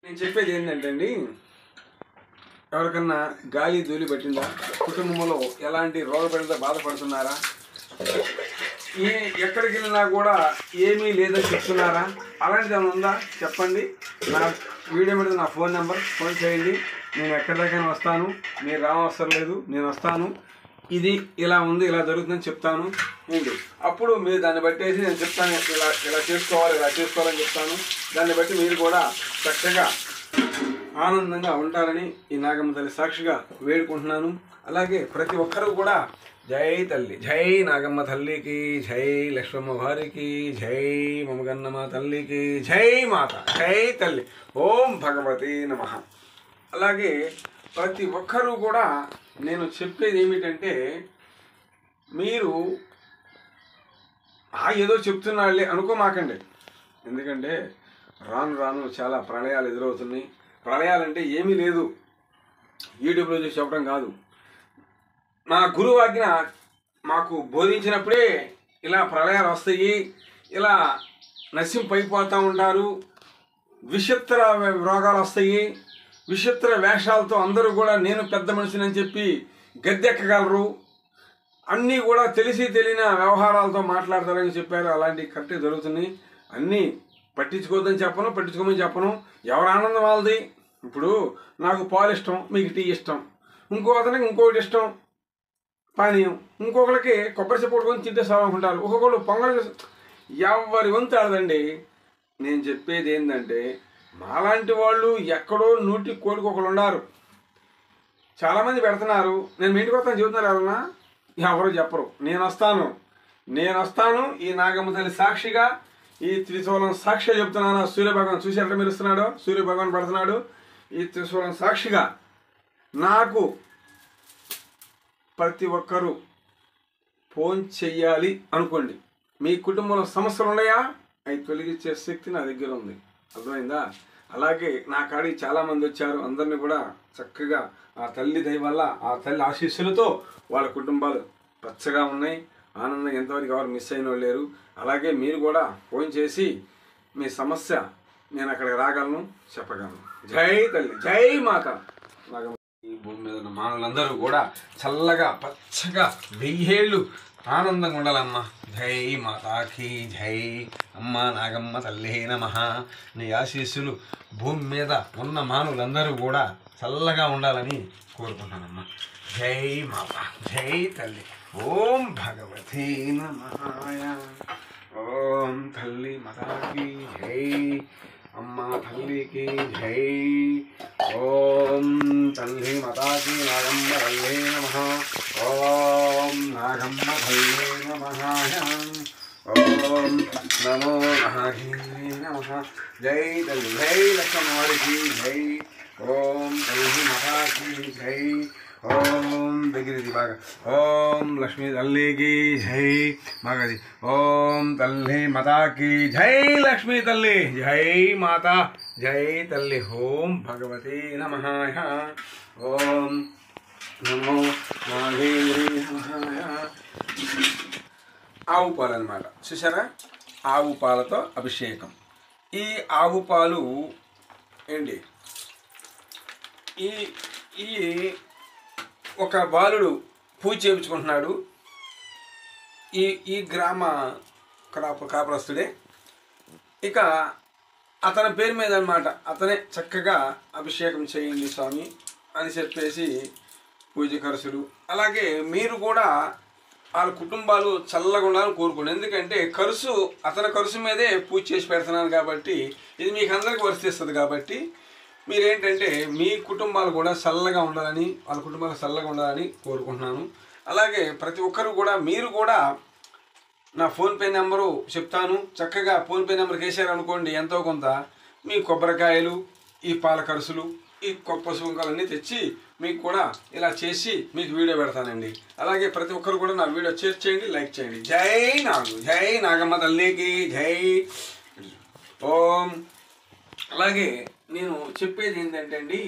నేను చెప్పేది ఏంటంటే అండి, ఎవరికన్నా గాలి ధూళి పట్టిందా, కుటుంబంలో ఎలాంటి రోగపడితో బాధపడుతున్నారా, ఎక్కడికి వెళ్ళినా కూడా ఏమీ లేదని చెప్తున్నారా, అలాంటిది ఏమైనా ఉందా చెప్పండి. నా వీడియో మీద నా ఫోన్ నెంబర్ ఫోన్ చేయండి. నేను ఎక్కడి దగ్గర వస్తాను, మీరు రావసరం లేదు, నేను వస్తాను. ఇది ఇలా ఉంది, ఇలా జరుగుతుందని చెప్తాను ఏంటి. అప్పుడు మీరు దాన్ని బట్టేసి నేను చెప్తాను, ఇలా ఇలా చేసుకోవాలని చెప్తాను. దాన్ని బట్టి మీరు కూడా చక్కగా ఆనందంగా ఉంటారని ఈ నాగమ్మ తల్లి సాక్షిగా వేడుకుంటున్నాను. అలాగే ప్రతి ఒక్కరూ కూడా జై తల్లి, జై నాగమ్మ తల్లికి, జై లక్ష్మమ్మ వారికి, జై మమగన్నమ్మ తల్లికి, జై మాత, జై తల్లి, ఓం భగవతి నమః. అలాగే ప్రతి ఒక్కరూ కూడా నేను చెప్పేది ఏమిటంటే, మీరు ఏదో చెప్తున్నాళ్ళే అనుకోమాకండి. ఎందుకంటే రాను రాను చాలా ప్రళయాలు ఎదురవుతున్నాయి. ప్రళయాలంటే ఏమీ లేదు, యూట్యూబ్లో చూసి చెప్పడం కాదు. నా గురువు ఆజ్ఞ మాకు బోధించినప్పుడే ఇలా ప్రళయాలు వస్తాయి, ఇలా నశింపైపోతూ ఉంటారు, విచిత్ర రోగాలు వస్తాయి, విచిత్ర వేషాలతో అందరూ కూడా నేను పెద్ద మనిషిని అని చెప్పి గద్దెక్కగలరు, అన్నీ కూడా తెలిసి తెలియని వ్యవహారాలతో మాట్లాడతారని చెప్పారు. అలాంటివి కరెక్ట్గా జరుగుతున్నాయి. అన్నీ పట్టించుకోవద్దని చెప్పను, పట్టించుకోమని చెప్పను. ఎవరి ఆనందం వాళ్ళది. ఇప్పుడు నాకు పాలు ఇష్టం, మీకు టీ ఇష్టం, ఇంకో అతనికి ఇంకొకటి ఇష్టం పానీయం, ఇంకొకరికి కొబ్బరి చెప్పు కొట్టుకొని తింటే సాలనుకుంటారు, ఒక్కొక్కరు పొంగల్. ఎవరి వంతు ఆడదండి. నేను చెప్పేది ఏంటంటే, మాలాంటి వాళ్ళు ఎక్కడో 100 కోటికి ఒకరు ఉన్నారు. చాలామంది పెడుతున్నారు. నేను మీ ఇంటికి వస్తాను చెబుతున్నారు ఎవరన్నా, ఎవరు చెప్పరు. నేను వస్తాను. ఈ నాగమ్మ తల్లి సాక్షిగా, ఈ త్రిశూలం సాక్షిగా చెప్తున్నాను. సూర్యభగవాన్ చూసి ఎట్లా మెరుస్తున్నాడో, సూర్యభగవాన్ పడుతున్నాడు. ఈ త్రిశూలం సాక్షిగా నాకు ప్రతి ఒక్కరూ ఫోన్ చెయ్యాలి అనుకోండి. మీ కుటుంబంలో సమస్యలు ఉన్నాయా, అవి తొలగించే శక్తి నా దగ్గర ఉంది. అర్థమైందా? అలాగే నా కాడికి చాలామంది వచ్చారు. అందరినీ కూడా చక్కగా ఆ తల్లి దయ వల్ల, ఆ తల్లి ఆశీస్సులతో వాళ్ళ కుటుంబాలు పచ్చగా ఉన్నాయి. ఆనందం ఎంతవరకు ఎవరు మిస్ అయిన వాళ్ళు లేరు. అలాగే మీరు కూడా ఫోన్ చేసి మీ సమస్య నేను అక్కడికి రాగలను, చెప్పగలను. జై తల్లి, జై మాత. ఈ భూమి మీద ఉన్న మానవులందరూ కూడా చల్లగా పచ్చగా 1000 ఏళ్ళు ఆనందంగా ఉండాలమ్మా. జై మాతాకి జై. అమ్మ నాగమ్మ తల్లి నమః. నీ ఆశీస్సులు భూమి మీద ఉన్న మానవులందరూ కూడా చల్లగా ఉండాలని కోరుకుంటానమ్మా. జై మాత, జై తల్లి, ఓం భగవతి నమః. ఓం తల్లి మాతాకి జై. అమ్మ తల్లికి జై. ఓం తల్లి మాతాకి నాగమ్మ తల్లి నమః. ఓం నాగమ్మ తల్లి నమః. ఓం నమో నాగిని నమః. జై తల్లి, జై లక్ష్మమ్మ వారికి జై. ఓం తల్లి మాతాకి జై. ఓం దగ్గరది బాగా. ఓం లక్ష్మీ తల్లికి జై. బాగాది. ఓం తల్లి మాతాకి జై. లక్ష్మీ తల్లి జై. మాత జై తల్లి. ఓం భగవతి నమః. ఓం నమో నాగిని నమః. ఆవు పాలు అన్నమాట. చూసారా, ఆవు పాలతో అభిషేకం. ఈ ఆవు పాలు ఏంటి, ఈ ఒక బాలుడు పూజ చేయించుకుంటున్నాడు. ఈ గ్రామ కాపురస్తుడే. ఇక అతని పేరు మీద అన్నమాట, అతనే చక్కగా అభిషేకం చేయండి స్వామి అని చెప్పేసి పూజ ఖర్చులు. అలాగే మీరు కూడా వాళ్ళ కుటుంబాలు చల్లగా ఉండాలని కోరుకోండి. ఎందుకంటే అతని ఖర్చు మీదే పూజ చేసి పెడుతున్నాను కాబట్టి ఇది మీకు అందరికీ వర్తిస్తుంది. కాబట్టి మీరేంటంటే మీ కుటుంబాలు కూడా చల్లగా ఉండాలని, వాళ్ళ కుటుంబాలు చల్లగా ఉండాలని కోరుకుంటున్నాను. అలాగే ప్రతి ఒక్కరు కూడా మీరు కూడా నా ఫోన్పే నెంబరు చెప్తాను. చక్కగా ఫోన్పే నెంబర్కి వేసారనుకోండి, ఎంతో కొంత మీ కొబ్బరికాయలు, ఈ పాల ఖర్చులు, ఈ పసుపు కుంకాలన్నీ తెచ్చి మీకు కూడా ఇలా చేసి మీకు వీడియో పెడతానండి. అలాగే ప్రతి ఒక్కరు కూడా నా వీడియో షేర్ చేయండి, లైక్ చేయండి. జై నాగమ్మ తల్లికి జై. ఓం. అలాగే నేను చెప్పేది ఏంటంటే అండి,